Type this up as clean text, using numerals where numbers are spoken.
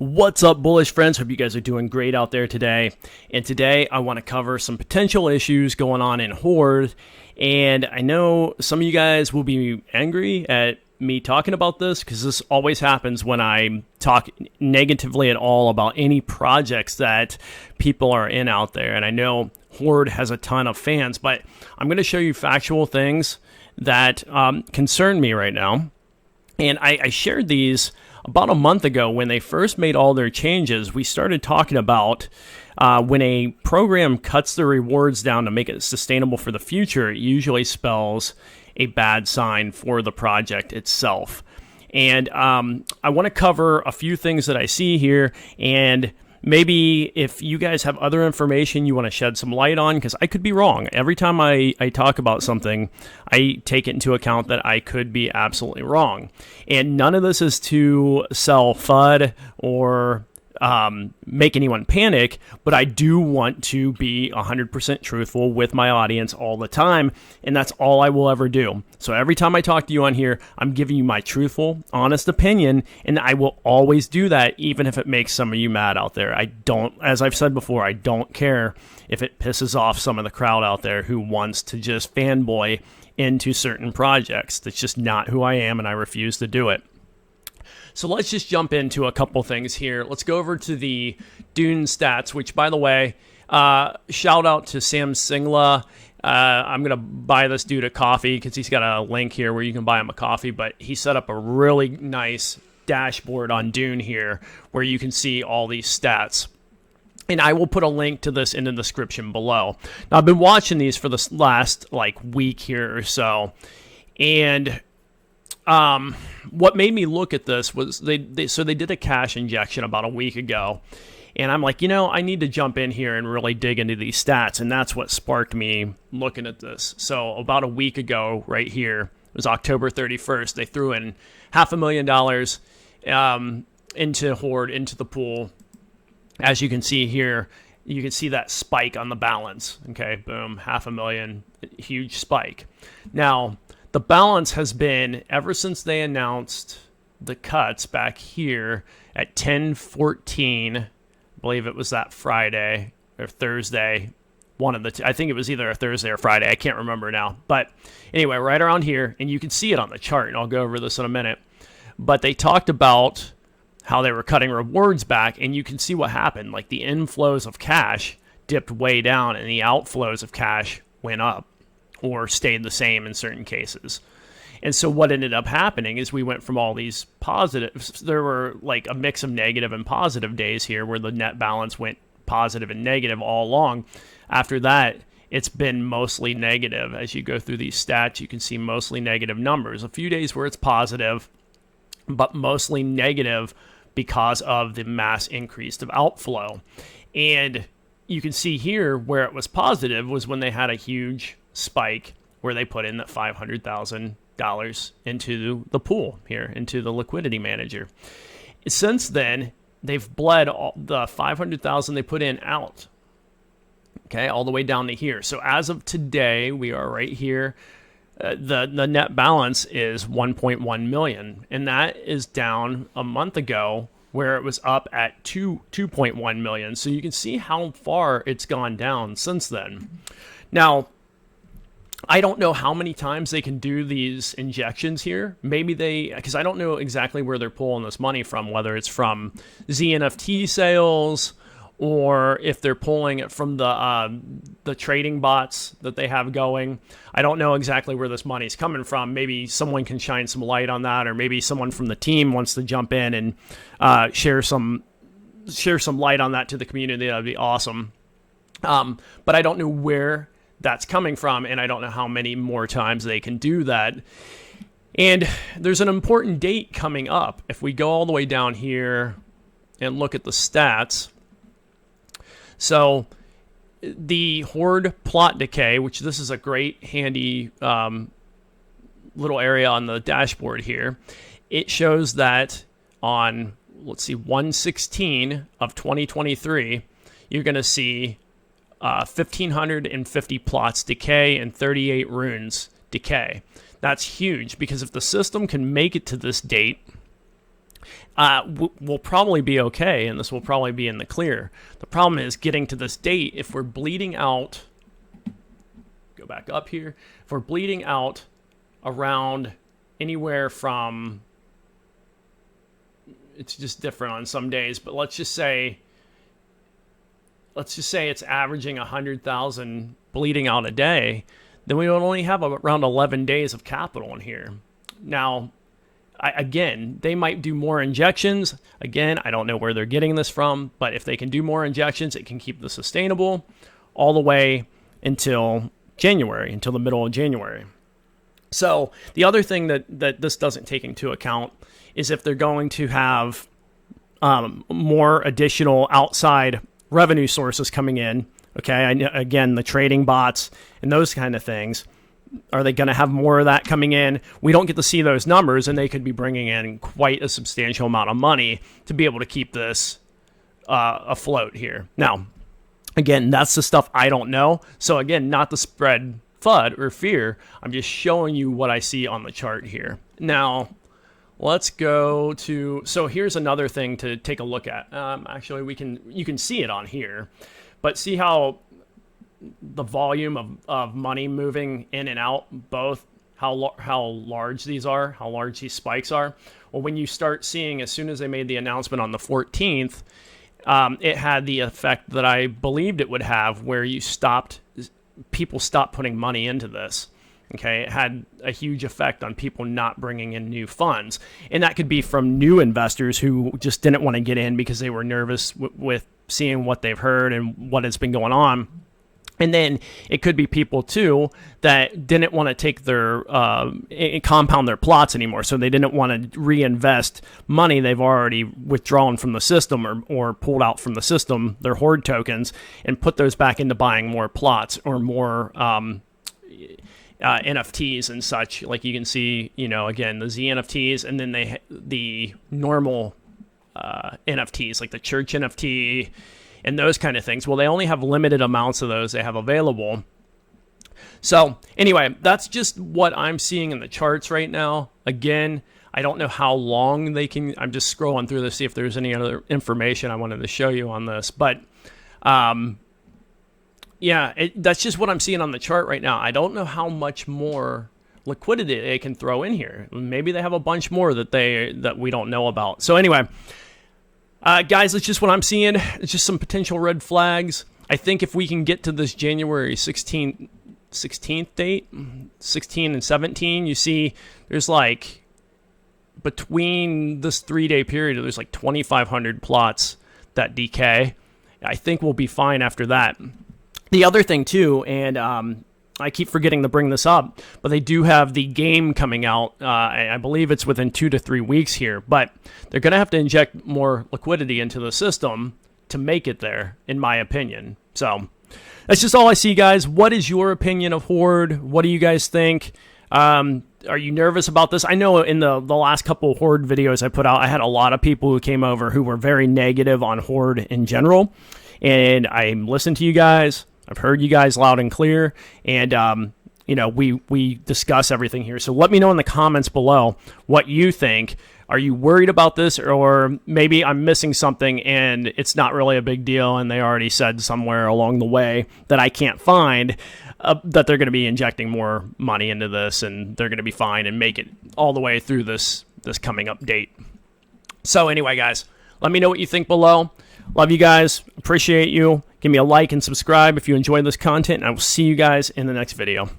What's up, Bullish Friends? Hope you guys are doing great out there today. And today I want to cover some potential issues going on in Horde. And I know some of you guys will be angry at me talking about this because this always happens when I talk negatively at all about any projects that people are in out there. And I know Horde has a ton of fans, but I'm going to show you factual things that concern me right now. And I shared these about a month ago when they first made all their changes. We started talking about when a program cuts the rewards down to make it sustainable for the future, it usually spells a bad sign for the project itself. And I want to cover a few things that I see here, and maybe if you guys have other information you want to shed some light on, because I could be wrong. Every time I talk about something, I take it into account that I could be absolutely wrong. And none of this is to sell FUD or make anyone panic, but I do want to be 100% truthful with my audience all the time, and that's all I will ever do. So every time I talk to you on here, I'm giving you my truthful, honest opinion, and I will always do that, even if it makes some of you mad out there. I don't, as I've said before, I don't care if it pisses off some of the crowd out there who wants to just fanboy into certain projects. That's just not who I am, and I refuse to do it. So let's just jump into a couple things here. Let's go over to the Dune Stats, which, by the way, shout out to Sam Singla. I'm going to buy this dude a coffee because he's got a link here where you can buy him a coffee, but he set up a really nice dashboard on Dune here where you can see all these stats. And I will put a link to this in the description below. Now, I've been watching these for the last week here or so, and what made me look at this was they did a cash injection about a week ago, and I'm like, I need to jump in here and really dig into these stats, and that's what sparked me looking at this. So about a week ago, right here, it was October 31st, they threw in $500,000 into Horde, into the pool. As you can see here, you can see that spike on the balance. Okay, boom, $500,000, huge spike. Now, the balance has been, ever since they announced the cuts back here at 10:14, I believe it was that Friday or Thursday, one of the two. I think it was either a Thursday or Friday. I can't remember now. But anyway, right around here, and you can see it on the chart, and I'll go over this in a minute. But they talked about how they were cutting rewards back, and you can see what happened. Like the inflows of cash dipped way down, and the outflows of cash went up, or stayed the same in certain cases. And so what ended up happening is we went from all these positives. There were like a mix of negative and positive days here where the net balance went positive and negative all along. After that, it's been mostly negative. As you go through these stats, you can see mostly negative numbers. A few days where it's positive, but mostly negative because of the mass increase of outflow. And you can see here where it was positive was when they had a huge spike where they put in that $500,000 into the pool here, into the liquidity manager. Since then, they've bled all the $500,000 they put in out, okay, all the way down to here. So as of today, we are right here. The net balance is 1.1 million, and that is down a month ago where it was up at 2.1 million. So you can see how far it's gone down since then. Now, I don't know how many times they can do these injections here. Maybe because I don't know exactly where they're pulling this money from, whether it's from ZNFT sales or if they're pulling it from the trading bots that they have going. I don't know exactly where this money's coming from. Maybe someone can shine some light on that, or maybe someone from the team wants to jump in and share some light on that to the community. That would be awesome. But I don't know where that's coming from, and I don't know how many more times they can do that. And there's an important date coming up. If we go all the way down here and look at the stats, so the Horde plot decay, which this is a great handy little area on the dashboard here, it shows that on, let's see, 1/16 of 2023, you're going to see 1,550 plots decay and 38 runes decay. That's huge, because if the system can make it to this date we'll probably be okay, and this will probably be in the clear. The problem is getting to this date. If we're bleeding out, go back up here. If we're bleeding out around anywhere from, it's just different on some days, but let's just say it's averaging 100,000 bleeding out a day, then we would only have around 11 days of capital in here. Now, again, they might do more injections. Again, I don't know where they're getting this from, but if they can do more injections, it can keep this sustainable all the way until January, until the middle of January. So the other thing that this doesn't take into account is if they're going to have more additional outside revenue sources coming in. Okay, again, the trading bots and those kind of things. Are they going to have more of that coming in? We don't get to see those numbers, and they could be bringing in quite a substantial amount of money to be able to keep this afloat here. Now, again, that's the stuff I don't know. So again, not to spread FUD or fear. I'm just showing you what I see on the chart here. Now, let's go to, so here's another thing to take a look at. Actually, you can see it on here, but see how the volume of money moving in and out, both how large these are, how large these spikes are. Well, when you start seeing, as soon as they made the announcement on the 14th, it had the effect that I believed it would have, where people stopped putting money into this. Okay, it had a huge effect on people not bringing in new funds. And that could be from new investors who just didn't want to get in because they were nervous with seeing what they've heard and what has been going on. And then it could be people, too, that didn't want to take their compound their plots anymore. So they didn't want to reinvest money they've already withdrawn from the system or pulled out from the system, their Horde tokens, and put those back into buying more plots or more NFTs and such. Like you can see, again, the Z NFTs, and then the normal NFTs, like the church NFT and those kind of things. Well, they only have limited amounts of those they have available. So anyway, that's just what I'm seeing in the charts right now. Again, I don't know how long they can, I'm just scrolling through to see if there's any other information I wanted to show you on this. But yeah, that's just what I'm seeing on the chart right now. I don't know how much more liquidity they can throw in here. Maybe they have a bunch more that we don't know about. So anyway, guys, that's just what I'm seeing. It's just some potential red flags. I think if we can get to this January 16th date, 16 and 17, you see there's like, between this 3-day period, there's like 2,500 plots that decay. I think we'll be fine after that. The other thing too, and I keep forgetting to bring this up, but they do have the game coming out. I believe it's within 2 to 3 weeks here, but they're going to have to inject more liquidity into the system to make it there, in my opinion. So that's just all I see, guys. What is your opinion of Horde? What do you guys think? Are you nervous about this? I know in the last couple of Horde videos I put out, I had a lot of people who came over who were very negative on Horde in general, and I listened to you guys. I've heard you guys loud and clear, and we discuss everything here. So let me know in the comments below what you think. Are you worried about this, or maybe I'm missing something and it's not really a big deal, and they already said somewhere along the way that I can't find that they're going to be injecting more money into this, and they're going to be fine and make it all the way through this coming up date. So anyway, guys, let me know what you think below. Love you guys. Appreciate you. Give me a like and subscribe if you enjoy this content, and I will see you guys in the next video.